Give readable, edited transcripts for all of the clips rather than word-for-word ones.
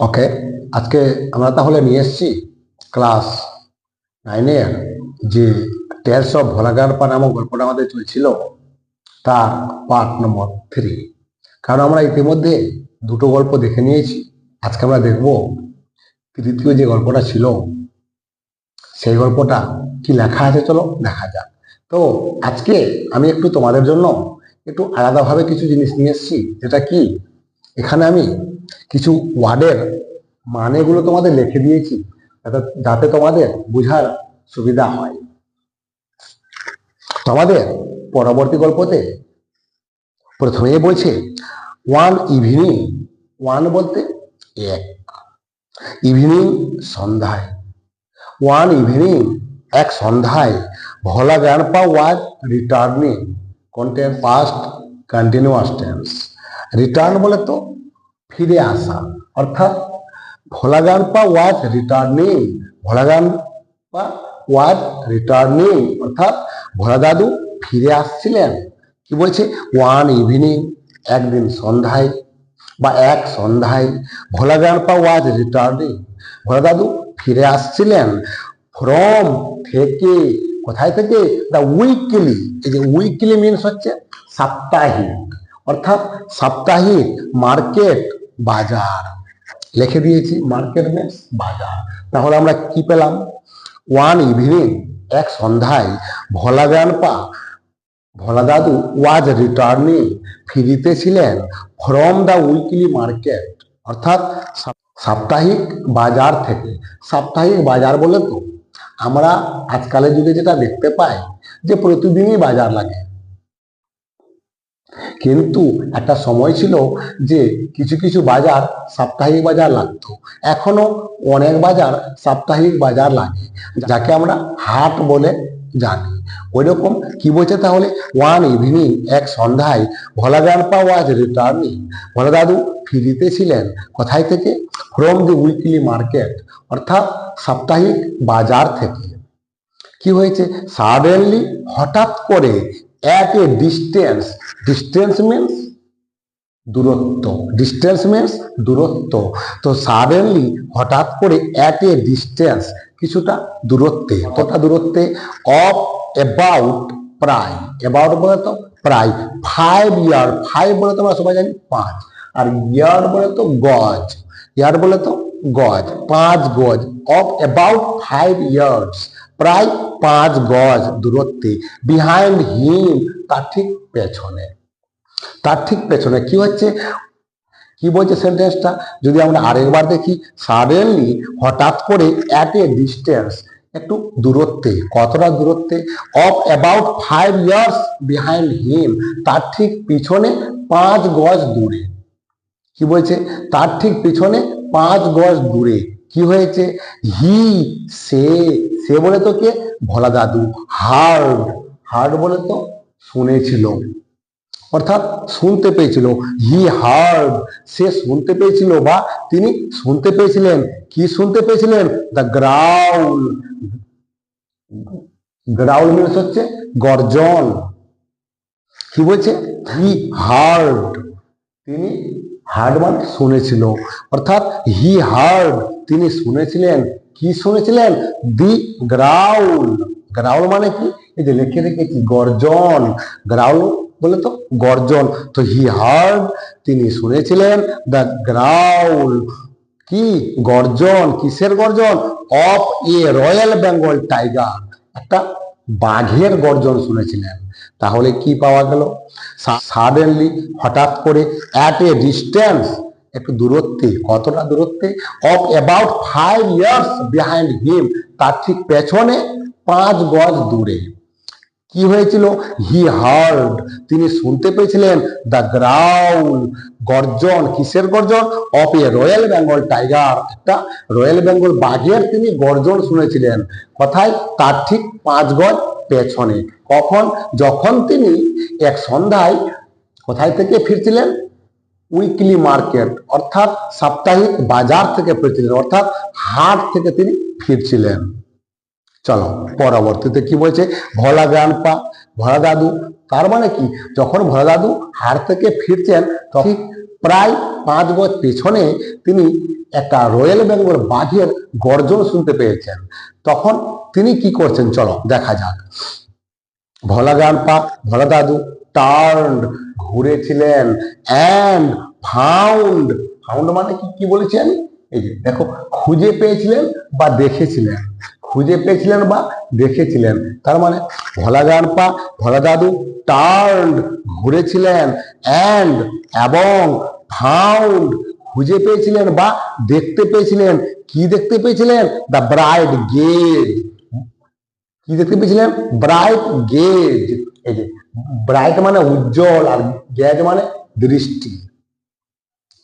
ওকে, আজকে আমরা তাহলে নিয়ে এসেছি ক্লাস 9-এর যে টেলস অফ ভোলাগানপা নামক গল্পটা আমাদের চলছিল তার পার্ট নম্বর 3। কারণ আমরা ইতিমধ্যে দুটো গল্প দেখে নিয়েছি। আজকে আমরা দেখব তৃতীয় যে গল্পটা ছিল সেই গল্পটা কি লেখা আছে, চলো দেখা যাক। তো আজকে আমি একটু তোমাদের জন্য একটু আলাদাভাবে কিছু জিনিস নিয়ে এসেছি, যেটা কি এখানে আমি কিছু ওয়ার্ডের মানেগুলো তোমাদের লিখে দিয়েছি যাতে তোমাদের বোঝার সুবিধা হয়। তোমাদের পরবর্তী গল্পতে প্রথমেই বলছে ওয়ান ইভিনিং, ওয়ান বলতে এক, ইভিনিং সন্ধ্যায়, ওয়ান ইভিনিং এক সন্ধ্যায় Bhola grandpa was returning, content past continuous tense. Return বলে তো ফিরে আসা, অর্থাৎ Bhola grandpa was returning, Bhola grandpa was returning অর্থাৎ ভোলা দাদু ফিরে আসছিলেন। কি বলছে? ওয়ান ইভিনিং একদিন সন্ধ্যায় বা এক সন্ধ্যায়, ভোলা গ্র্যান্ডপা ওয়াজ রিটার্নিং ভোলা দাদু ফিরে আসছিলেন। ফ্রম থেকে, কোথায় থেকে? The weekly. এই যে উইকলি মিনস হচ্ছে সাপ্তাহিক, অর্থাৎ সাপ্তাহিক মার্কেট বাজার। লিখে দিয়েছি মার্কেট মিনস বাজার। তাহলে আমরা কি পেলাম? ওয়ান ইভিনিং এক সন্ধ্যায় ভোলা গ্র্যান্ডপা ভোলা দাদু ওয়াজ রিটার্নিং ফিরিতেছিলেন ফ্রম দ্য উইকলি মার্কেট অর্থাৎ সাপ্তাহিক বাজার থেকে। সাপ্তাহিক বাজার বলে তো আমরা আজকালের যুগে যেটা দেখতে পাই যে প্রতিদিনই বাজার লাগে, কিন্তু একটা সময় ছিল যে কিছু কিছু বাজার সাপ্তাহিক বাজার লাগতো। এখনো অনেক বাজার সাপ্তাহিক বাজার লাগে, যাকে আমরা হাট বলে জানি। ওই রকম কি বলছে তাহলে? ওয়ান ইভিনিং এক সন্ধ্যায় ভোলা গ্র্যান্ডপা ওয়াজ রিটার্নিং, ভোলা দাদু ফিরিতেছিলেন কোথায় থেকে? ফ্রম দি উইকলি মার্কেট অর্থাৎ সাপ্তাহিক বাজার থেকে। কি হয়েছে? সাডেনলি হঠাৎ করে, at a distance, distance means দূরত্ব, ডিস্টেন্স মিনস দূরত্ব। তো সাডেনলি হঠাৎ করে, অ্যাট এ ডিস্টেন্স কিছুটা দূরত্বে, কতটা দূরত্বে? অফ অ্যাবাউট প্রায়, অ্যাবাউট বলে তো প্রায় 5 ইয়ার্ড, 5 বলে তো আমরা সবাই জানি 5, আর ইয়ার্ড বলে তো গজ, ইয়ার্ড বলে তো গজ, 5 গজ। অফ অ্যাবাউট 5 ইয়ার্ডস প্রায় 5 গজ দূরত্বে। বিহাইন্ড হিম তার ঠিক পেছনে, তার ঠিক পেছনে। কি হচ্ছে, কি বলছে সেন্টেন্সটা? যদি আমরা আরেকবার দেখি, সাডেনলি হঠাৎ করে, অ্যাট এ ডিস্টেন্স একটু দূরত্বে, কতটা দূরত্বে? Of about 5 years behind him তার ঠিক পিছনে 5 গজ দূরে। কি বলছে? তার ঠিক পিছনে 5 গজ দূরে। কি হয়েছে? হি সে, সে বলে তো কে? ভোলা দাদু। হার্ড, হার্ড বলে তো শুনেছিল, অর্থাৎ শুনতে পেয়েছিল। হি হার্ড, সে শুনতে পেয়েছিল বা তিনি শুনতে পেয়েছিলেন। কি শুনতে পেয়েছিলেন? দ্য গ্রাউল, গ্রাউল মিনস হচ্ছে গর্জন। কি বলছে? হি হার্ড, তিনি হার্ড মানে শুনেছিল, অর্থাৎ হি হার্ড তিনি শুনেছিলেন। কি শুনেছিলেন? দি গ্রাউল, গ্রাউল মানে কি? এই যে লিখে রেখেছি গর্জন, গ্রাউল বলে তো গর্জন। তো হি হার্ড তিনি শুনেছিলেন, দ্য গ্রাউল কি গর্জন, কিসের গর্জন? Of A royal Bengal tiger, একটা বাঘের গর্জন শুনেছিলেন। তাহলে কি পাওয়া গেল? সাডেনলি হঠাৎ করে, অ্যাট এ ডিস্টেন্স একটু দূরত্বে, কতটা দূরত্বে? Of about 5 years behind him তার ঠিক পেছনে 5 গজ দূরে। কি হয়েছিল? হি হার্ড তিনি শুনতে পেয়েছিলেন, দ্য গ্রাউল গর্জন, কিসের গর্জন? Of A royal Bengal tiger, একটা রয়্যাল বেঙ্গল বাঘের তিনি গর্জন শুনেছিলেন। কোথায়? তার ঠিক 5 গজ পেছনে। কখন? যখন তিনি এক সন্ধ্যায় কোথায় থেকে ফিরছিলেন? উইকলি মার্কেট অর্থাৎ সাপ্তাহিক বাজার থেকে ফিরছিলেন, অর্থাৎ হাট থেকে তিনি ফিরছিলেন। চলো পরবর্তীতে কি বলছে? ভোলা গ্র্যান্ডপা, ভোলা দাদু, তার মানে কি? যখন ভোলা দাদু হাট থেকে ফিরছেন তখন প্রায় 5 বছর পেছনে তিনি একটা রয়্যাল বেঙ্গল বাঘের গর্জন শুনতে পেয়েছেন। তখন তিনি কি করছেন চলো দেখা যাক। ভোলা গ্রান্ডপা, ভোলা দাদু টার্নড ঘুরেছিলেন, অ্যান্ড ফাউন্ড, ফাউন্ড মানে কি বলেছি আমি, এই যে দেখো, খুঁজে পেয়েছিলেন বা দেখেছিলেন, খুঁজে পেয়েছিলেন বা দেখেছিলেন, তার মানে ভোলা গ্রান্ডপা, ভোলা দাদু টার্নড ঘুরেছিলেন, অ্যান্ড এবং ফাউন্ড খুঁজে পেয়েছিলেন বা দেখতে পেয়েছিলেন। কি দেখতে পেয়েছিলেন? The bright gauge. কি দেখতে পেয়েছিলেন? Bright gauge. এই যে ব্রাইট মানে উজ্জ্বল, আর গেজ মানে দৃষ্টি।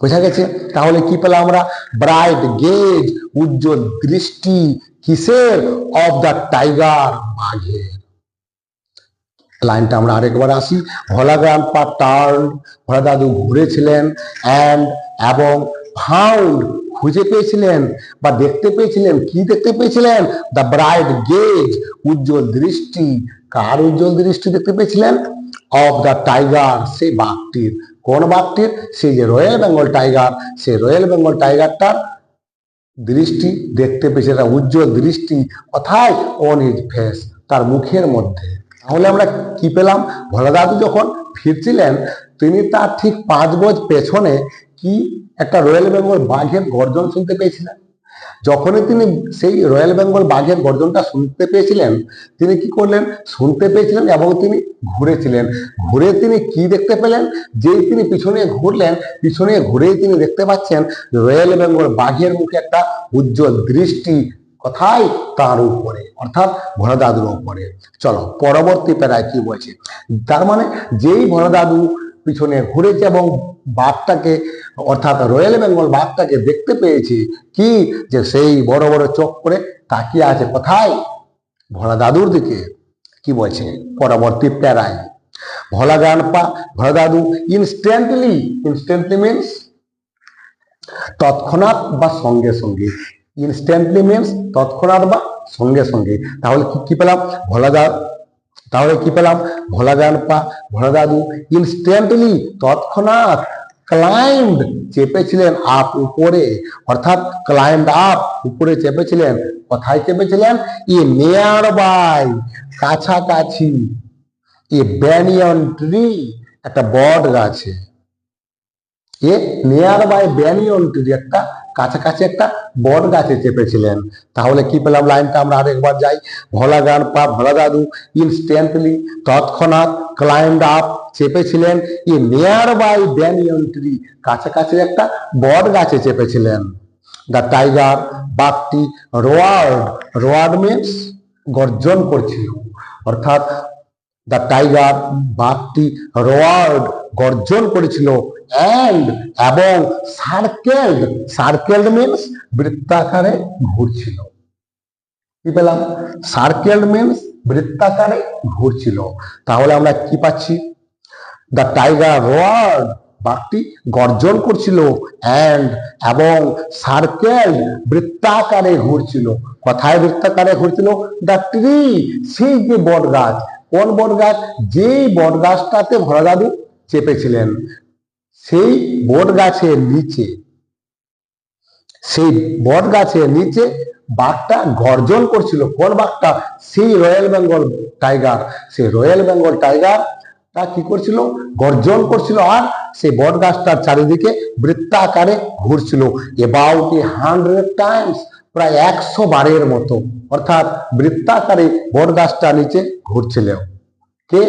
বোঝা গেছে? তাহলে কি পেলাম আমরা? ব্রাইট গেজ, উজ্জ্বল দৃষ্টি। কিসের? অফ দ্য টাইগার, বাঘের। লাইনটা আমরা আরেকবার আসি। ভোলা গ্রান্ডপা টার্ন, ভোলা দাদু ঘুরেছিলেন, অ্যান্ড এবং ফাউন্ড খুঁজে পেয়েছিলেন বা দেখতে পেয়েছিলেন। কি দেখতে পেয়েছিলেন? দ্য ব্রাইট গেজ, উজ্জ্বল দৃষ্টি। কার উজ্জ্বল দৃষ্টি দেখতে পেয়েছিলেন? অফ দ্য টাইগার, সেই বাঘটির। কোন বাঘটির? সেই যে রয়্যাল বেঙ্গল টাইগার, সেই রয়্যাল বেঙ্গল টাইগারটার দৃষ্টি দেখতে পেয়েছে, একটা উজ্জ্বল দৃষ্টি। কোথায়? অন হিজ ফেস, তার মুখের মধ্যে। তাহলে আমরা কি পেলাম? ভোলা দাদু যখন ফিরছিলেন, তিনি তার ঠিক 5 বছর পেছনে কি একটা রয়্যাল বেঙ্গল বাঘের গর্জন শুনতে পেয়েছিলেন। যখনই তিনি সেই রয়্যাল বেঙ্গল বাঘের গর্জনটা শুনতে পেয়েছিলেন, তিনি কি করলেন? শুনতে পেয়েছিলেন এবং তিনি ঘুরেছিলেন। ঘুরে তিনি কি দেখতে পেলেন? যেই তিনি পিছনে ঘুরলেন, পিছনে ঘুরেই তিনি দেখতে পাচ্ছেন রয়্যাল বেঙ্গল বাঘের মুখে একটা উজ্জ্বল দৃষ্টি। কোথায়? তার উপরে, অর্থাৎ ভোলা দাদুর উপরে। চলো পরবর্তী প্যারায় কি বলছে। তার মানে যেই ভোলা দাদু পিছনে ঘুরেছে এবং বাঘটাকে, অর্থাৎ রয়্যাল বেঙ্গল বাঘটাকে দেখতে পেয়েছি, কি যে সেই বড় বড় চোখ করে তাকিয়ে আছে কোথায়? ভোলা দাদুর দিকে। কি বলছে পরবর্তী প্যারায়? ভোলা গ্রান্ডপা, ভোলা দাদু ইনস্ট্যান্টলি, ইনস্ট্যান্টলি মিনস তৎক্ষণাৎ বা সঙ্গে সঙ্গে। ইনস্ট্যান্টলি মিনস তৎক্ষণাৎ বা সঙ্গে সঙ্গে। তাহলে কি পেলাম? ভোলা দাদু, তাহলে কি পেলাম? ভোলা গ্রান্ডপা, ভোলা দাদু ইনস্ট্যান্টলি তৎক্ষণাৎ ক্লাইম্ড চেপেছিলেন আপ, উপরে, অর্থাৎ ক্লাইম্ড আপ উপরে চেপেছিলেন। কোথায় চেপেছিলেন? এ নিয়ার বাই কাছাকাছি, এ ব্যানিয়ন ট্রি একটা বট গাছে, এ নিয়ার বাই ব্যানিয়ন ট্রি একটা কাছাকাছি একটা বট গাছে চেপেছিলেন। তাহলে কি পেলাম? লাইনটা আমরা আরেকবার যাই। ভোলা গ্রান্ডপা, ভোলা দাদু ইনস্ট্যান্টলি তৎক্ষণাৎ ক্লাইম্ড আপ চেপেছিলেন, a nearby banyan tree কাছাকাছি একটা বট গাছে চেপেছিলেন। দ্য টাইগার, বাঘটি রোয়ার্ড, রোয়ার্ড মিনস গর্জন করছিল, অর্থাৎ দ্য টাইগার বাঘটি রোয়ার্ড গর্জন করেছিল, অ্যান্ড এবং সার্কেলড, সার্কেলড মিনস বৃত্তাকারে ঘুরছিল। কি পেলাম? সার্কেলড মিনস বৃত্তাকারে ঘুরছিল। তাহলে আমরা কি পাচ্ছি? দ্য টাইগার রোয়ার্ড, বাঘটি গর্জন করছিল, অ্যান্ড এবং সার্কেল বৃত্তাকারে ঘুরছিল। কোথায় বৃত্তাকারে ঘুরছিল? দ্য ট্রি, সেই যে বট গাছ। কোন বট গাছ? যেই বট গাছটাতে ভোলা দাদু চেপেছিলেন, সেই বট গাছের নিচে, সেই বট গাছের নিচে বাঘটা গর্জন করছিল। কোন বাঘটা? সেই রয়্যাল বেঙ্গল টাইগার। সেই রয়্যাল বেঙ্গল টাইগার তা কি করছিল? গর্জন করছিল, আর সেই বট গাছটার চারিদিকে বৃত্তাকারে ঘুরছিল। অ্যাবাউট 100 টাইমস, প্রায় 100 বারের মতো, অর্থাৎ বৃত্তাকারে বট গাছটা নিচে ঘুরছিল। কে?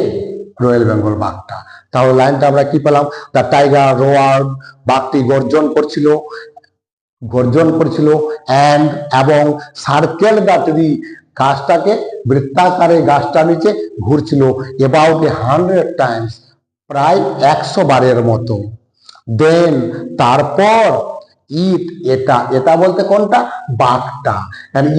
রয়্যাল বেঙ্গল বাঘটা। তাহলে লাইনটা আমরা কি পেলাম? দ্য টাইগার রোয়ার্ড, বাঘটি গর্জন করছিল, গর্জন করছিল, অ্যান্ড এবং সার্কেল দ্য ট্রি, গাছটাকে বৃত্তাকারে গাছটা নিচে ঘুরছিল। অ্যাবাউট 100 টাইমস, প্রায় 100 বারের মতো। দেন, তারপর, ইট, এটা, এটা বলতে কোনটা? বাঘটা।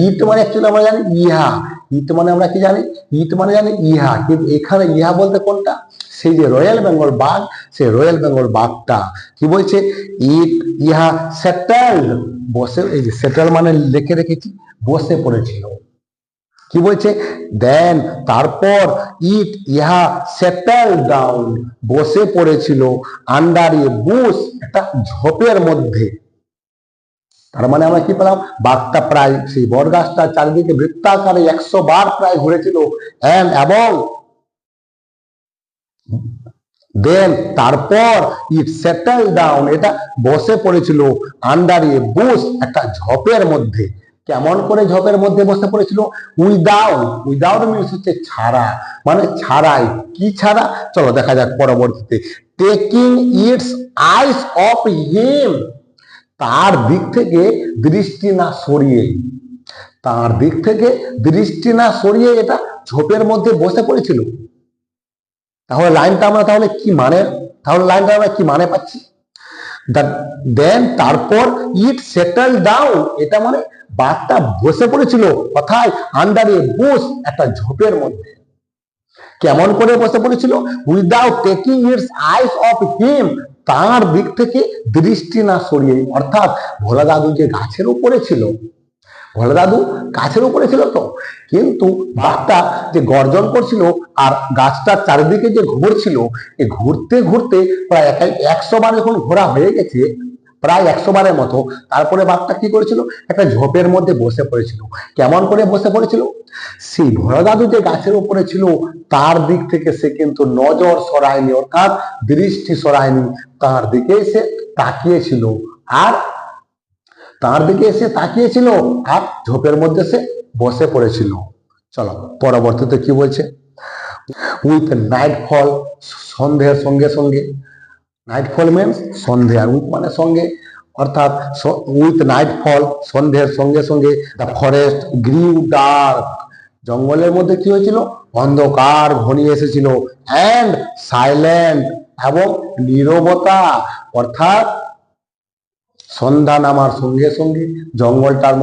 ইট মানে অ্যাকচুয়ালি আমরা জানি ইহা, ইট মানে আমরা কি জানি? ইট মানে জানি ইহা, কিন্তু এখানে ইহা বলতে কোনটা? সেই যে রয়্যাল বেঙ্গল বাঘ, সেই রয়্যাল বেঙ্গল বাঘটা কি বলছে? ইট, ইহা সেটেলড, বসে, এই যে সেটেল মানে লিখে রেখেছি, বসে পড়েছিল। কি বলছে? দেন তারপর ইট ইহা সেটেল ডাউন, বসে পড়েছিল আন্ডার এ বুশ, একটা ঝোপের মধ্যে। তার মানে আমরা কি পেলাম? বাঘটা প্রায় সেই বট গাছটার চারিদিকে বৃত্তাকারে 100 বার প্রায় ঘুরেছিল। এবং দেন তারপর ইট সেটেল ডাউন, এটা বসে পড়েছিল আন্ডার এ বুশ, একটা ঝোপের মধ্যে। কেমন করে ঝোপের মধ্যে বসে পড়েছিল? উইদাউট মিনস হচ্ছে ছাড়া, মানে ছাড়াই। কি ছাড়া? চলো দেখা যাক পরবর্তীতে। Taking it's eyes of him, তার দিক থেকে দৃষ্টি না সরিয়ে, তার দিক থেকে দৃষ্টি না সরিয়ে এটা ঝোপের মধ্যে বসে পড়েছিল। তাহলে লাইনটা আমরা লাইনটা আমরা কি মানে পাচ্ছি? দেন তারপর ইট সেটেল ডাউন, এটা মানে বাঘটা বসে পড়েছিল কোথায়? আন্ডার এ বুশ, একটা ঝোপের মধ্যে। কেমন করে বসে পড়েছিল? Without taking it's eyes of him, তার দিক থেকে দৃষ্টি না সরিয়ে। অর্থাৎ ভোলা দাদু যে গাছের উপরে ছিল, ভোলা দাদু গাছের উপরে ছিল তো, কিন্তু বাঘটা যে গর্জন করছিল আর গাছটার চারিদিকে যে ঘুরছিল, এই ঘুরতে ঘুরতে প্রায় 100 বার যখন ঘোরা হয়ে গেছে, প্রায় 100 বারের মতো, তারপরে বাঘটা কি করেছিল? একটা ঝোপের মধ্যে বসে পড়েছিল। কেমন করে বসে পড়েছিল? সেই ভোলা দাদু যে গাছের উপরে ছিল তার দিক থেকে সে কিন্তু নজর সরায়নি, অর্থাৎ দৃষ্টি সরায়নি, তার দিকে সে তাকিয়েছিল। আর তার দিকে এসে তাকিয়েছিল আর ঝোপের মধ্যে সে বসে পড়েছিল। চলো পরবর্তীতে কি বলছে? উইথ নাইটফল, সন্ধ্যের সঙ্গে সঙ্গে। নাইটফল মিনস সন্ধে, আর উইথ মানে সঙ্গে, অর্থাৎ উইথ নাইটফল, সন্ধ্যের সঙ্গে সঙ্গে দ্য ফরেস্ট গ্রিউ ডার্ক, জঙ্গলের মধ্যে কি হয়েছিল? অন্ধকার ঘনিয়ে এসেছিল। অ্যান্ড সাইলেন্ট, এবং নীরবতা, অর্থাৎ সন্ধ্যা নামার সঙ্গে সঙ্গে জঙ্গলটার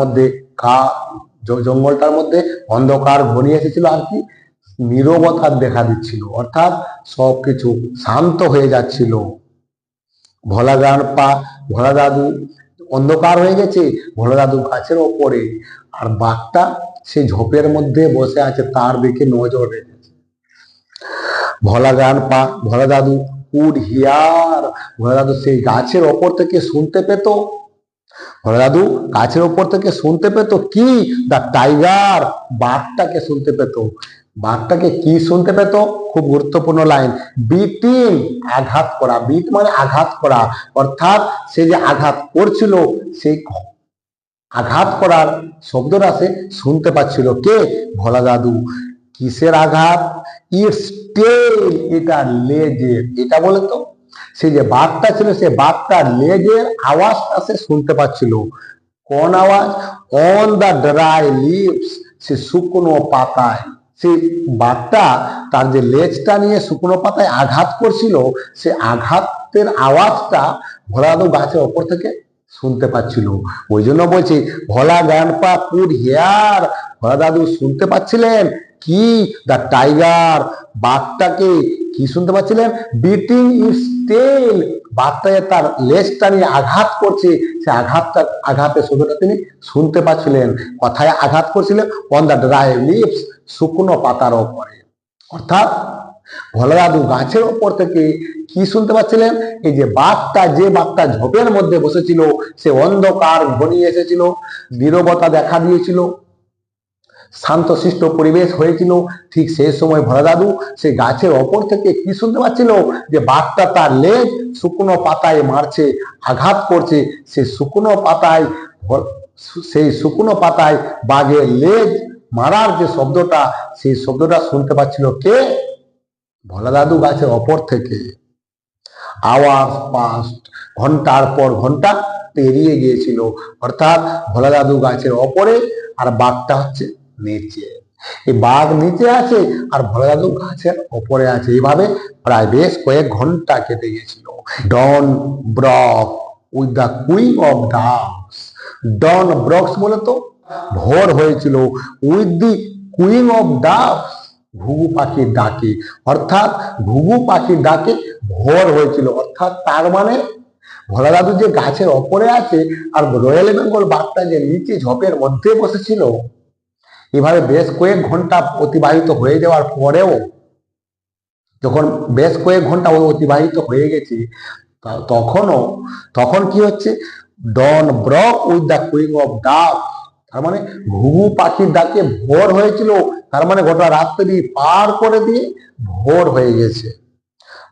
মধ্যে অন্ধকার ঘনিয়ে এসেছিল, আর কি নীরবতার দেখা দিচ্ছিল, অর্থাৎ সবকিছু শান্ত হয়ে যাচ্ছিল। ভোলা দাদু, অন্ধকার হয়ে গেছে, ভোলা দাদু গাছের ওপরে, আর বাঘটা সেই ঝোপের মধ্যে বসে আছে, তার দিকে নজর রেখেছে। ভোলা দাদু কুড হিয়ার, ভোলা দাদু সেই গাছের ওপর থেকে শুনতে পেত। ভোলা দাদু গাছের ওপর থেকে শুনতে পেত কি? দা টাইগার, বাঘটাকে শুনতে পেত। বাঘটাকে কি শুনতে পেত? খুব গুরুত্বপূর্ণ লাইন, বিটিং, আঘাত করা। বিট মানে আঘাত করা, অর্থাৎ সে যে আঘাত করছিল, সেই আঘাত করার শব্দটা সে শুনতে পাচ্ছিল। কে? ভোলা দাদু। কিসের আঘাত? ইটস টেল, এটা লেজের। এটা বলে তো, সে যে বাঘটা ছিল, সে বাঘটার লেজের আওয়াজটা সে শুনতে পাচ্ছিল। কোন আওয়াজ? অন দ্য ড্রাই লিভস, সে শুকনো পাতায়। সেই বাঘটা তার যে লেজটা নিয়ে শুকনো পাতায় আঘাত করছিল, সে আঘাতের আওয়াজটা ভোলা দাদু গাছের ওপর থেকে শুনতে পাচ্ছিল। ওই জন্য বলছি ভোলা গ্র্যান্ডপা কুড হিয়ার, ভোলা দাদু শুনতে পাচ্ছিলেন কি? দা টাইগার, বাঘটাকে কি শুনতে পাচ্ছিলেন? বিটিং ইটস টেল, বাঘটাকে তার লেজটা নিয়ে আঘাত করছে, সে আঘাতের শব্দটা তিনি শুনতে পাচ্ছিলেন। কথায় আঘাত করছিলেন? অন দ্য ড্রাই লিভস, শুকনো পাতার ওপরে। অর্থাৎ ভোলা দাদু গাছের ওপর থেকে কি শুনতে পাচ্ছিলেন? এই যে বাঘটা ঝোপের মধ্যে বসেছিল, সে অন্ধকার ঘনিয়ে এসেছিল, নীরবতা দেখা দিয়েছিল, শান্তশিষ্ট পরিবেশ হয়েছিল। ঠিক সেই সময় ভোলা দাদু সে গাছের ওপর থেকে কি শুনতে পাচ্ছিল? যে বাঘটা তার লেজ শুকনো পাতায় মারছে, আঘাত করছে। সেই শুকনো পাতায় বাঘের লেজ মারার যে শব্দটা, সেই শব্দটা শুনতে পাচ্ছিল কে? ভোলা দাদু গাছের ওপর থেকে। আওয়ার্স পাস্ট, ঘন্টার পর ঘন্টা পেরিয়ে গিয়েছিল, অর্থাৎ ভোলা দাদু গাছের ওপরে আর বাঘটা হচ্ছে নিচে। এই বাঘ নিচে আছে আর ভোলা দাদু গাছের ওপরে আছে। এইভাবে প্রায় বেশ কয়েক ঘন্টা কেটে গিয়েছিল। Dawn broke with the cooing of ducks, dawn broke বলে তো ভোর হয়েছিল, with the cooing of ducks, ঘুঘু পাখির ডাকে, অর্থাৎ ঘুঘু পাখির ডাকে ভোর হয়েছিল। অর্থাৎ তার মানে ভোলা দাদু যে গাছের ওপরে আছে আর রয়্যাল বেঙ্গল বাঘটা যে নিচে ঝোপের মধ্যে বসেছিল, এভাবে বেশ কয়েক ঘন্টা অতিবাহিত হয়ে যাওয়ার পরেও, যখন বেশ কয়েক ঘন্টা অতিবাহিত হয়ে গেছে, তখন কি হচ্ছে, dawn broke with the cooing of duck, তার মানে ঘুঘু পাখির ডাকে ভোর হয়েছিল, তার মানে গোটা রাত্রি পার করে দিয়ে ভোর হয়ে গেছে।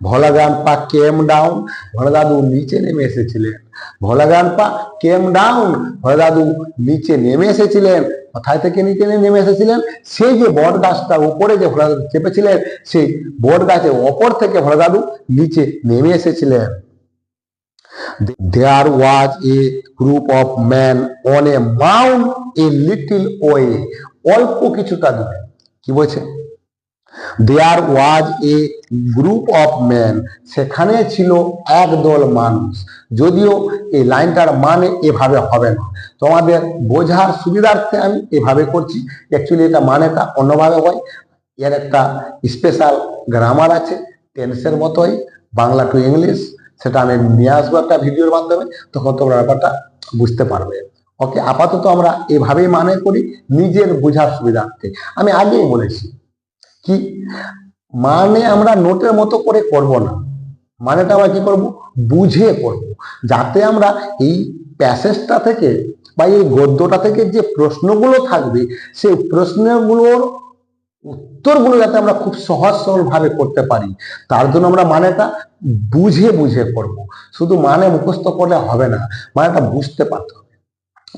ভোলা গ্র্যান্ডপা কেম ডাউন, ভোলা দাদু নিচে নেমে এসেছিলেন। ভোলা গ্র্যান্ডপা কেম ডাউন, ভোলা দাদু নিচে নেমে এসেছিলেন। কোথায় থেকে নিচে নেমে এসেছিলেন? সেই যে বট গাছটার উপরে যে ভোলা দাদু চেপেছিলেন, সেই বট গাছের ওপর থেকে ভোলা দাদু নিচে নেমে এসেছিলেন। There was a group of men on a mount a little way, অল্প কিছুটা দূরে। কি বলছে? There was a group of men, সেখানে ছিল একদল মানুষ। যদিও এই লাইনটার মানে এভাবে হবে না, তোমাদের বোঝার সুবিধার্থে আমি এভাবে করছি। অ্যাকচুয়ালি এটা মানেটা অন্যভাবে হয়। এর একটা স্পেশাল গ্রামার আছে, টেন্সের মতোই, বাংলা টু ইংলিশ, সেটা আমি নিয়ে আসবো একটা ভিডিওর মাধ্যমে, তখন তোমরা ব্যাপারটা বুঝতে পারবে। ওকে, আপাতত আমরা এভাবেই মানে করি নিজের বোঝার সুবিধার্থে। আমি আগেই বলেছি কি, মানে আমরা নোটের মতো করে করব না, মানেটা আমরা কি করব, বুঝে করব, যাতে আমরা এই প্যাসেজটা থেকে বা এই গদ্যটা থেকে যে প্রশ্নগুলো থাকবে, সেই প্রশ্নগুলোর উত্তরগুলো যাতে আমরা খুব সহজ সরল ভাবে করতে পারি, তার জন্য আমরা মানেটা বুঝে বুঝে করব। শুধু মানে মুখস্থ করলে হবে না, মানেটা বুঝতে পারতে হবে।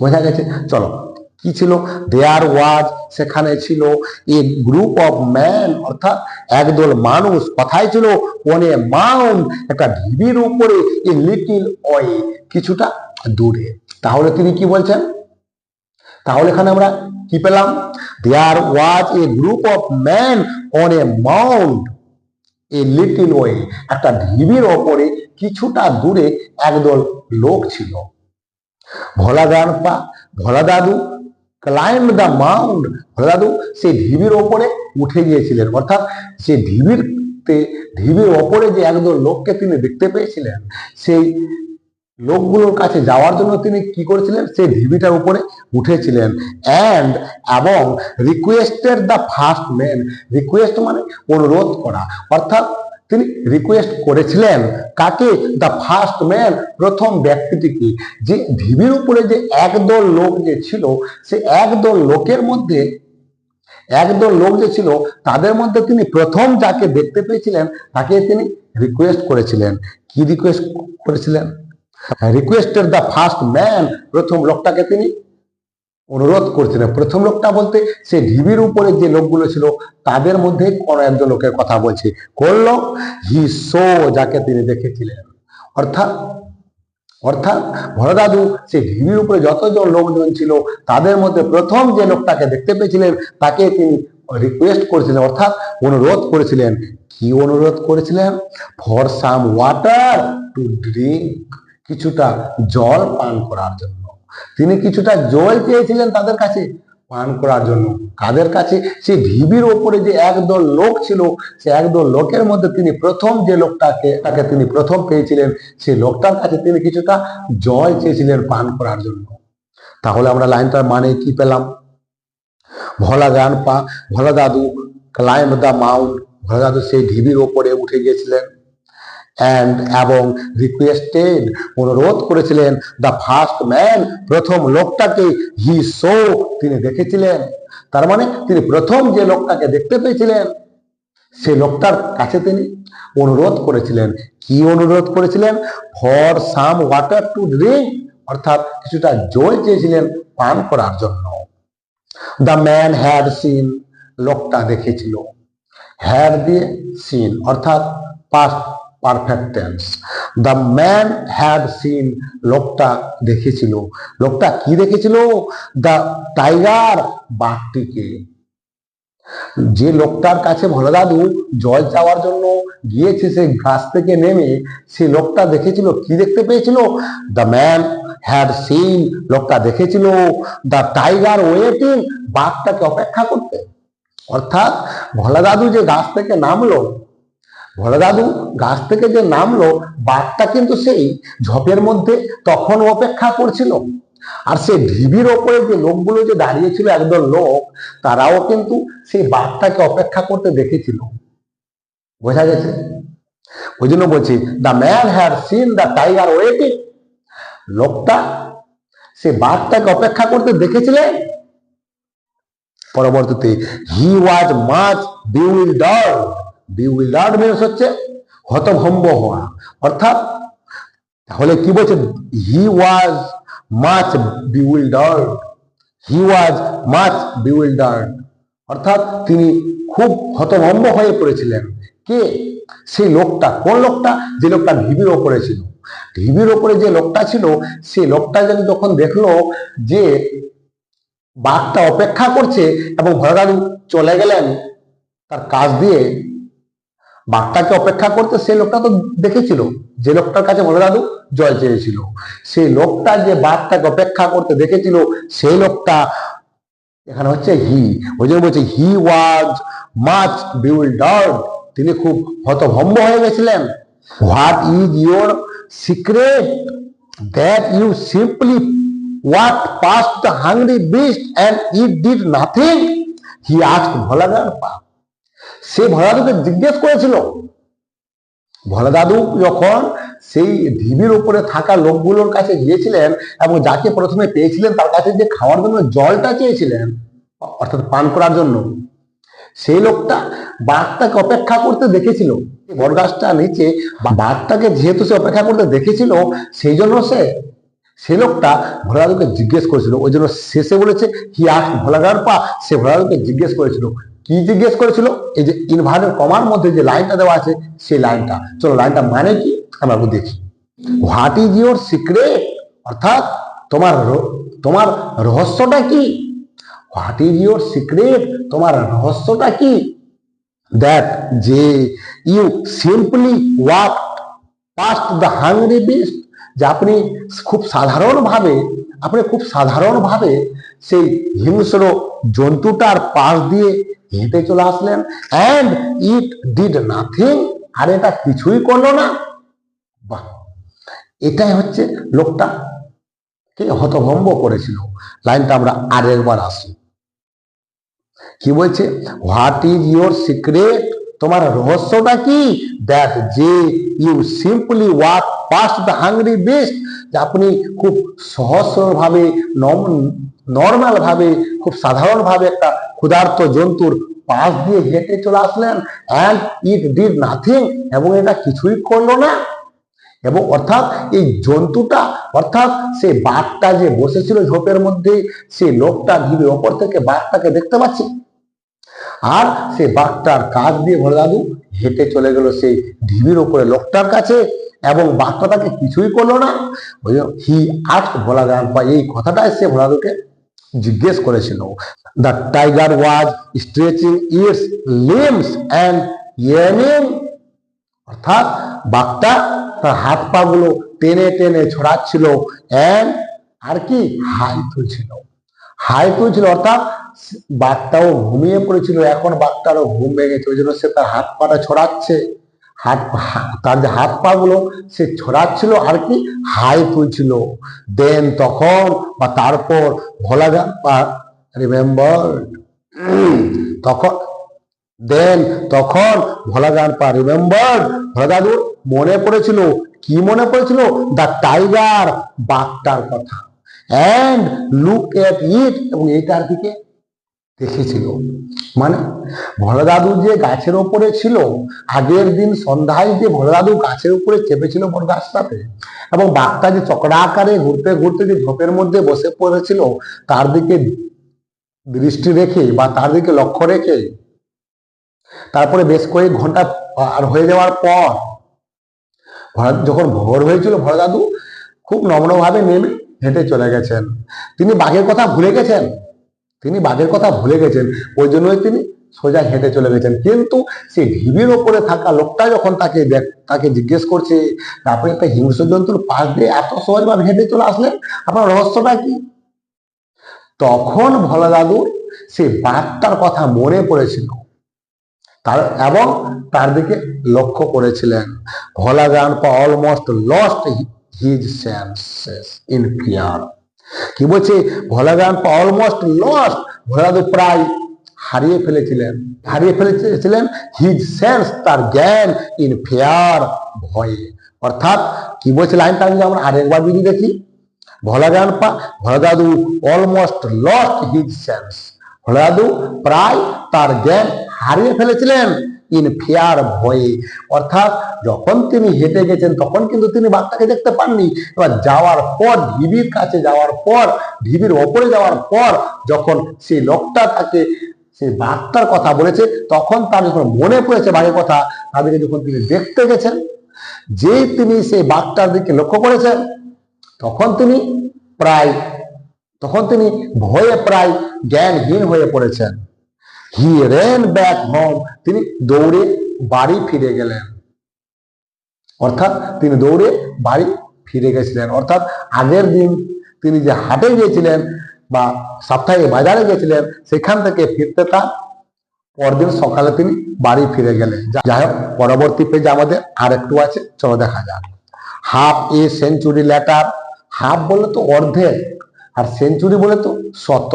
বোঝা গেছে? চলো, কি ছিল? দেয়ার ওয়াজ, সেখানে ছিল, এ গ্রুপ অফ ম্যান, অর্থাৎ একদল মানুষ। কোথায় ছিল? অন এ মাউন্ট, একটা ঢিবির উপরে, এ লিটিল ওয়ে, কিছুটা দূরে। তাহলে তিনি কি বলছেন? তাহলে এখানে আমরা কি পেলাম? There was a group of man on a mount a little way, একটা ঢিবির ওপরে কিছুটা দূরে একদল লোক ছিল। ভোলা গ্র্যান্ডপা, ভোলা দাদু, ক্লাইম্ব দ্য মাউন্ট, ভোলা দাদু সেই ঢিবির ওপরে উঠে গিয়েছিলেন। অর্থাৎ সেই ঢিবির ওপরে যে একদল লোককে তিনি দেখতে পেয়েছিলেন, সেই লোকগুলোর কাছে যাওয়ার জন্য তিনি কি করেছিলেন? সেই ঢিবিটার উপরে উঠেছিলেন। এবং requested the first man, request মানে অনুরোধ করা, অর্থাৎ তিনি রিকোয়েস্ট করেছিলেন কাকে? দ্য ফার্স্ট ম্যান, প্রথম ব্যক্তিটিকে। যে ঢিবির উপরে যে একদল লোক যে ছিল, সে একদল লোক যে ছিল, তাদের মধ্যে তিনি প্রথম যাকে দেখতে পেয়েছিলেন, তাকে তিনি রিকোয়েস্ট করেছিলেন। কি রিকোয়েস্ট করেছিলেন? রিকোয়েস্টেড দ্য ফার্স্ট ম্যান, প্রথম লোকটাকে তিনি অনুরোধ করছিলেন। প্রথম লোকটা বলতে সে ঢিবির উপরে যে লোকগুলো ছিল, তাদের মধ্যে কোন একজন লোকের কথা বলছে। কোন লোক? হি সো, যাকে তিনি দেখেছিলেন। অর্থাৎ ভোলা দাদু সেই ঢিবির উপরে যতজন লোকজন ছিল, তাদের মধ্যে প্রথম যে লোকটাকে দেখতে পেয়েছিলেন, তাকে তিনি রিকোয়েস্ট করেছিলেন, অর্থাৎ অনুরোধ করেছিলেন। কি অনুরোধ করেছিলেন? For some water to drink, কিছুটা জল পান করার জন্য। তিনি কিছুটা জল চেয়েছিলেন তাদের কাছে পান করার জন্য। কাদের কাছে? সেই ঢিবির ওপরে যে একদল লোক ছিল, সে একদল লোকের মধ্যে তিনি প্রথম যে লোকটাকে তিনি প্রথম পেয়েছিলেন, সেই লোকটার কাছে তিনি কিছুটা জল চেয়েছিলেন পান করার জন্য। তাহলে আমরা লাইনটার মানে কি পেলাম? ভোলা গ্র্যান্ডপা, ভোলা দাদু, ক্লাইম্ব দ্য মাউন্ট, ভোলা দাদু সেই ঢিবির ওপরে উঠে গিয়েছিলেন। এবং রিকোয়েস্টেড, অনুরোধ করেছিলেন, দ্য ফার্স্ট ম্যান, প্রথম লোকটাকে, হি সো, তিনি দেখেছিলেন। তার মানে তিনি প্রথম যে লোকটাকে দেখতে পেয়েছিলেন, সেই লোকটার কাছে তিনি অনুরোধ করেছিলেন। কি অনুরোধ করেছিলেন? For some water to drink, অর্থাৎ কিছুটা জল চেয়েছিলেন পান করার জন্য। দ্য ম্যান হ্যাড সিন, লোকটা দেখেছিল। হ্যাড দিয়ে সিন, অর্থাৎ past perfect tense. The man had seen, লোকটা দেখেছিল। লোকটা কি দেখেছিল? দ্য টাইগার, বাঘটিকে। যে লোকটার কাছে ভোলা দাদু জল চাওয়ার জন্য গিয়েছে, সে গাছ থেকে নেমে সে লোকটা দেখেছিল। কি দেখতে পেয়েছিল? দ্য ম্যান হ্যাড সিন, লোকটা দেখেছিল দ্য টাইগার ওয়েটিং, বাঘটাকে অপেক্ষা করতে। অর্থাৎ ভোলা দাদু যে গাছ থেকে নামলো, বাঘটা কিন্তু সেই ঝোপের মধ্যে তখন অপেক্ষা করছিল। আর সেই ঢিবির ওপরে যে লোকগুলো যে দাঁড়িয়েছিল, একদল লোক, তারাও কিন্তু সেই বাঘটাকে অপেক্ষা করতে দেখেছিল। বোঝা গেছে? ওই জন্য বলছি, the man had seen the tiger waiting. লোকটা সে বাঘটাকে অপেক্ষা করতে দেখেছিলেন। পরবর্তীতে হি ওয়াজ মাচ বিউইল্ডার্ড। বিউইল্ডার্ড মিনস হচ্ছে হতভম্ব হওয়া। অর্থাৎ তাহলে কি বলছে? হি ওয়াজ মাচ বিউইল্ডার্ড। হি ওয়াজ মাচ বিউইল্ডার্ড অর্থাৎ তিনি খুব হতভম্ব হয়ে পড়েছিলেন। কে? সেই লোকটা। কোন লোকটা? যে লোকটা ঢিবির ওপরে ছিল। ঢিবির ওপরে যে লোকটা ছিল, সেই লোকটা যখন দেখলো যে বাঘটা অপেক্ষা করছে এবং ভরদাদু চলে গেলেন তার কাজ দিয়ে বাঘটাকে অপেক্ষা করতে, সেই লোকটা তো দেখেছিল যে লোকটার কাছে ভরদাদু জল চেয়েছিল। সেই লোকটা যে বাঘটাকে অপেক্ষা করতে দেখেছিল, সেই লোকটা এখানে হচ্ছে হি। ওই জন্য বলছে হি ওয়াজ মাচ বিউইল্ডার্ড। তিনি খুব হতভম্ব হয়ে গেছিলেন। What is your secret that you simply walk past the hungry beast and it did nothing? He asked ভোলাগানপা। সে ভোলাদাদুকে জিজ্ঞেস করেছিল। ভোলাদাদু যখন সেই ঢিবির উপরে থাকা লোকগুলোর কাছে গিয়েছিলেন এবং যাকে প্রথমে পেয়েছিলেন তার কাছে যে খাওয়ার জন্য জলটা চেয়েছিলেন, অর্থাৎ পান করার জন্য, সেই লোকটা বাঘটাকে অপেক্ষা করতে দেখেছিল। বটগাছটা নিচে বাঘটাকে যেহেতু সে অপেক্ষা করতে দেখেছিল, সেই জন্য সেই লোকটা ভোলাদাদুকে জিজ্ঞেস করেছিল। ওই জন্য শেষে বলেছে হি আস্কড ভোলাগানপা। সে ভোলাদাদুকে জিজ্ঞেস করেছিল। কি জিজ্ঞেস করেছিল? এই যে ইনভার্টেড কমার মধ্যে যে লাইনটা দেওয়া আছে, সেই লাইনটা। চলো লাইনটা মানে কি আমরা দেখি। What is your secret? অর্থাৎ তোমার রহস্যটা কি? What is your secret? তোমার রহস্যটা কি? দ্যাট যে you simply walk past the hungry beast, যে আপনি খুব সাধারণভাবে সেই হিংস্র জন্তুটার পাশ দিয়ে হেঁটে চলে আসলেন। And it did nothing. আর এটা কিছুই করলো না। বাহ, এটাই হচ্ছে লোকটা কে হতভম্ব করেছিল। লাইনটা আমরা আরেকবার আসি। কি বলছে? What is your secret? তোমার রহস্যটা কি? দ্যাট যে you simply walk past the hungry beast, যে আপনি খুব সহজভাবে নর্মাল ভাবে খুব সাধারণ ভাবে একটা ক্ষুধার্ত জন্তুর পাশ দিয়ে হেঁটে চলে আসলেন। And it did nothing. এবং এটা কিছুই করলো না। এবং অর্থাৎ এই জন্তুটা, অর্থাৎ সেই বাঘটা যে বসেছিল ঝোপের মধ্যে, সেই লোকটা ঢিবির ওপর থেকে বাঘটাকে দেখতে পাচ্ছে। আর সেই বাঘটার কাছ দিয়ে ভোলাদাদু হেঁটে চলে গেল সেই ঢিবির উপরে লোকটার কাছে, এবং বাঘটা তাকে কিছুই করলো না। হি আস্কড ভোলাগানপা। এই কথাটাই সে ভোলাদাদুকে জিজ্ঞেস করেছিল। The tiger was stretching its limbs and ইয়ার্নিং। অর্থাৎ বাঘটা তার হাত পা গুলো টেনে টেনে ছড়াচ্ছিল, অ্যান্ড আর কি হাই তুলছিল। অর্থাৎ বাঘটাও ঘুমিয়ে পড়েছিল। এখন বাঘটারও ঘুম ভেঙেছে, ওই জন্য সে তার হাত পাটা ছড়াচ্ছে। তার যে হাত পা গুলো সে ছড়াচ্ছিল আর কি হাই তুলছিল। দেন তখন বা তারপর ভোলাগানপা রিমেম্বার্ড। তখন ভোলাগানপা রিমেম্বার্ড। ভোলাদাদু মনে পড়েছিল। কি মনে পড়েছিল? দ্য টাইগার, বাঘটার কথা। অ্যান্ড লুক এট ইট, এবং এটার দিকে দেখেছিল। মানে ভোলাদাদু যে গাছের উপরে ছিল, আগের দিন সন্ধ্যায় যে ভোলাদাদু গাছের উপরে চেপেছিল বট গাছটাতে, এবং বাঘটা যে চকড়া আকারে ঘুরতে ঘুরতে যে ঝোপের মধ্যে বসে পড়েছিল, তার দিকে দৃষ্টি রেখে বা তার দিকে লক্ষ্য রেখে, তারপরে বেশ কয়েক ঘন্টা পার হয়ে যাওয়ার পর যখন ভোর হয়েছিল, ভোলাদাদু খুব নম্রভাবে নেমে হেঁটে চলে গেছেন। তিনি বাঘের কথা ভুলে গেছেন। ওই জন্যই তিনি সোজা হেঁটে চলে গেছেন। কিন্তু সেই ঢিবির ওপরে থাকা লোকটা যখন তাকে জিজ্ঞেস করছে, আপনি একটা হিংস্র জন্তুর পাশ দিয়ে এত সহজভাবে হেঁটে চলে আসলেন, আপনার রহস্যটা কি? তখন ভোলাদাদুর সেই বাঘটার কথা মনে পড়েছিল, এবং তার দিকে লক্ষ্য করেছিলেন। ভোলাগানপা almost lost his senses in fear. কি বলছে, Bhola grandpa almost lost, Bhola দাদু প্রায় হারিয়ে ফেলেছিলেন হিজ সেন্স, তার জ্ঞান, ইন ফেয়ার, ভয়ে। অর্থাৎ কি বলছে লাইনটা যদি আমরা আরেকবার যদি দেখি, ভোলা দাদু অলমোস্ট লস্ট হিজ সেন্স, ভোলা দাদু প্রায় তার জ্ঞান হারিয়ে ফেলেছিলেন ইন ফিয়ার, ভয়ে। অর্থাৎ যখন তিনি হেঁটে গেছেন তখন কিন্তু তিনি বাঘটাকে দেখতে পাননি। এবার যাওয়ার পর, ঢিবির কাছে যাওয়ার পর, ঢিবির ওপরে যাওয়ার পর যখন সেই লোকটা তাকে সেই বাঘটার কথা বলেছে, তখন তার যখন মনে পড়েছে বাঘের কথা, তাদেরকে যখন তিনি দেখতে গেছেন, যে তিনি সেই বাঘটার দিকে লক্ষ্য করেছেন, তখন তিনি ভয়ে প্রায় জ্ঞানহীন হয়ে পড়েছেন। হি রেন ব্যাক হোম, তিনি দৌড়ে বাড়ি ফিরে গেলেন। অর্থাৎ তিনি দৌড়ে বাড়ি ফিরে গেছিলেন। অর্থাৎ আগের দিন তিনি যে হাটে গিয়েছিলেন বা সাপ্তাহিক বাজারে গিয়েছিলেন, সেখান থেকে ফিরতে তার পরদিন সকালে তিনি বাড়ি ফিরে গেলেন। যাই হোক, পরবর্তী পেজে আমাদের আর একটু আছে, চলো দেখা যাক। Half a century letter, half বলে তো অর্ধেক, আর সেঞ্চুরি বলে তো শত।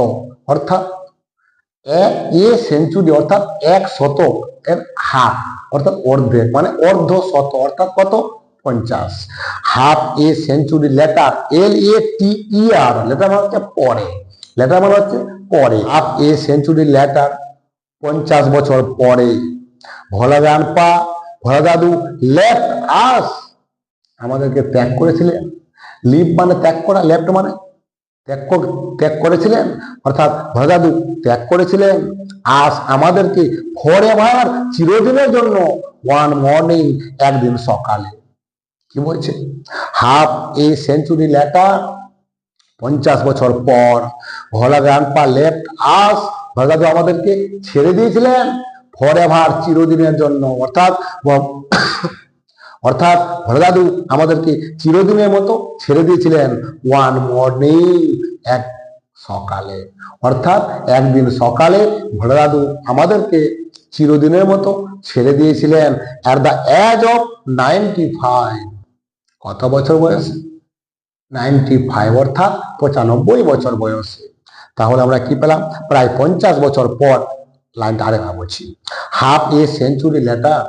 অর্থাৎ এ সেঞ্চুরি অর্থাৎ 100 এর হাফ অর্থাৎ অর্ধেক, মানে অর্ধ শত অর্থাৎ কত, 50। Half a century letter, LATER, letter মানে হচ্ছে পরে, লেটার মানে হচ্ছে পরে। হাফ এ সেঞ্চুরি লেটার, 50 বছর পরে, ভোলা দাদু লেফট আস, আমাদেরকে ত্যাগ করেছিলেন। লিভ মানে ত্যাগ করা, লেফট মানে ত্যাগ করেছিলেন। অর্থাৎ ভোলা দাদু ত্যাগ করেছিলেন আজ আমাদেরকে, ফরএভার, চিরদিনের জন্য, ওয়ান মর্নিং, একদিন সকালে। কি বলছে, হাফ এ সেঞ্চুরি লেটার, 50 বছর পর, ভোলা গ্রান্ডপা লেফট আস, ভোলা দাদু আমাদেরকে ছেড়ে দিয়েছিলেন, ফরএভার, চিরদিনের জন্য। অর্থাৎ ভোলা দাদু আমাদেরকে চিরদিনের মতো ছেড়ে দিয়েছিলেন, ওয়ান মর্নিং, এক সকালে। অর্থাৎ একদিন সকালে ভোলা দাদু আমাদেরকে চিরদিনের মতো ছেড়ে দিয়েছিলেন, অ্যাট দ্য এজ অফ 95। কত বছর বয়সে, 95, অর্থাৎ 95 বছর বয়সে। তাহলে আমরা কি পেলাম, প্রায় 50 বছর পর। লাইনটা আরেকবার বলছি, হাফ এ সেঞ্চুরি লেটার,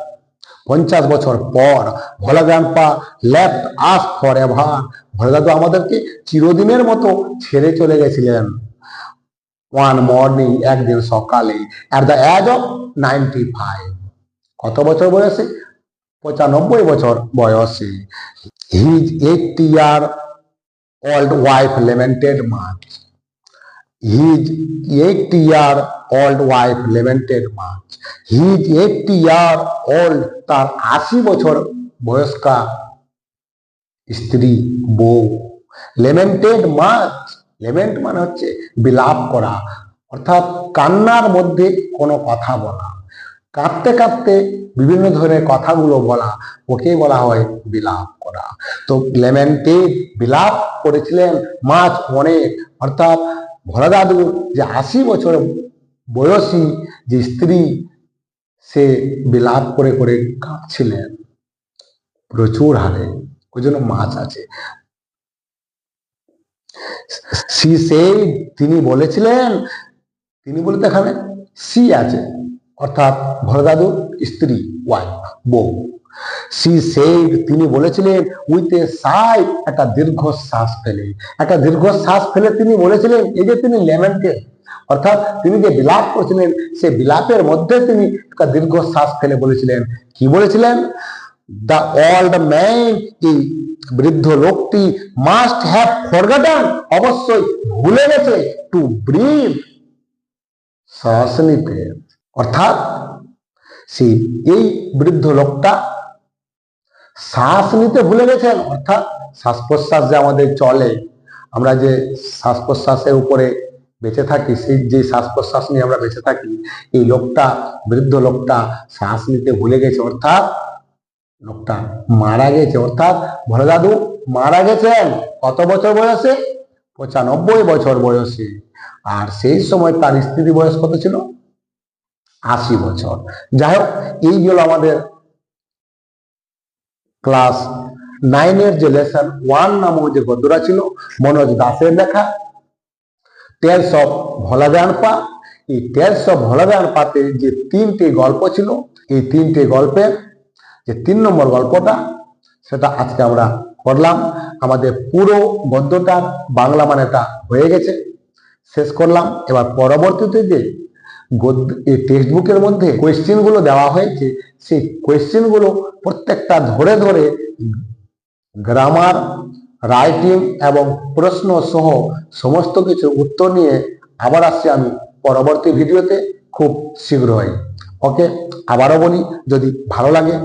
50 বছর পর, ভোলা গ্রান্ডপা লেফট আস ফরএভার, ভোলা দাদু আমাদেরকে চিরদিনের মতো ছেড়ে চলে গেছিলেন, ওয়ান মর্নিং, একদিন সকালে, অ্যাট দ্য এজ অফ 95। কত বছর বয়সে, 95 বছর বয়সে। His 80-year-old wife lamented much, his 80-year-old wife lamented much, his 80-year-old, তার 80 বছর বয়স্কা স্ত্রী, বউ, lamented much, লেমেন্ট মানে হচ্ছে বিলাপ করা, অর্থাৎ কান্নার মধ্যে কোনো কথা বলা, কাঁদতে কাঁদতে বিভিন্ন ধরনের কথাগুলো বলা, ওকেই বলা হয় বিলাপ করা। তো লেমেন্টেড, বিলাপ করেছিলেন, মাছ, অনেক। অর্থাৎ ভোলা দাদুর যে 80 বছর বয়সী যে স্ত্রী, সে বিলাপ করে করে কাঁদছিলেন প্রচুর হারে, ওই জন্য মাছ আছে। সি সেড, তিনি বলেছিলেন, তিনি বলতে এখানে সি আছে, অর্থাৎ ভোলা দাদুর স্ত্রী, ওয়াইফ, বউ। সি সেড, তিনি বলেছিলেন, উইথ এ সাই, একটা দীর্ঘশ্বাস ফেলে, তিনি বলেছিলেন, এই যে তিনি লেমেন্টেড, অর্থাৎ তিনি যে বিলাপ করছিলেন, সে বিলাপের মধ্যে তিনি একটা দীর্ঘশ্বাস ফেলে বলেছিলেন, কি বলেছিলেন, দ্য ওল্ড ম্যান, এই বৃদ্ধ লোকটি, মাস্ট হ্যাভ ফরগটন, অবশ্যই ভুলে গেছে, টু ব্রিথ, শ্বাস নিতে। অর্থাৎ সেই এই বৃদ্ধ লোকটা শ্বাস নিতে ভুলে গেছেন। অর্থাৎ শ্বাস প্রশ্বাস যে আমাদের চলে, আমরা যে শ্বাস প্রশ্বাসের উপরে বেঁচে থাকি, সেই যে শ্বাস প্রশ্বাস নিয়ে আমরা বেঁচে থাকি, এই লোকটা, বৃদ্ধ লোকটা শ্বাস নিতে ভুলে গেছে, অর্থাৎ লোকটা মারা গেছে। অর্থাৎ ভোলা দাদু মারা গেছেন কত বছর বয়সে, 95 বছর বয়সে। আর সেই সময় তার স্ত্রী বয়স কত ছিল, 80 বছর। যাই হোক, এই হলো আমাদের ক্লাস 9-এর যে লেসন 1 নামক যে গদ্যটা ছিল মনোজ দাসের লেখা টেলস অফ ভোলাদান পা। এই টেলস অফ ভোলাদান পাতে যে 3টে গল্প ছিল, এই 3টে গল্পের যে 3 নম্বর গল্পটা সেটা আজকে আমরা করলাম। আমাদের পুরো গদ্যটার বাংলা মানেটা হয়ে গেছে, শেষ করলাম। এবার পরবর্তীতে যে এই টেক্সট বুকের মধ্যে কোয়েশ্চেনগুলো দেওয়া হয়েছে, সেই কোয়েশ্চেনগুলো প্রত্যেকটা ধরে ধরে গ্রামার, রাইটিং এবং প্রশ্ন সহ সমস্ত কিছু উত্তর নিয়ে আবার আসছি আমি পরবর্তী ভিডিওতে খুব শীঘ্রই। ওকে, আবারও বলি, যদি ভালো লাগে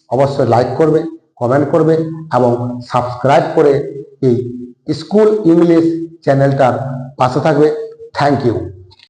অবশ্যই লাইক করবে, কমেন্ট করবে এবং সাবস্ক্রাইব করে এই স্কুল ইংলিশ চ্যানেলটার পাশে থাকবে। Thank you.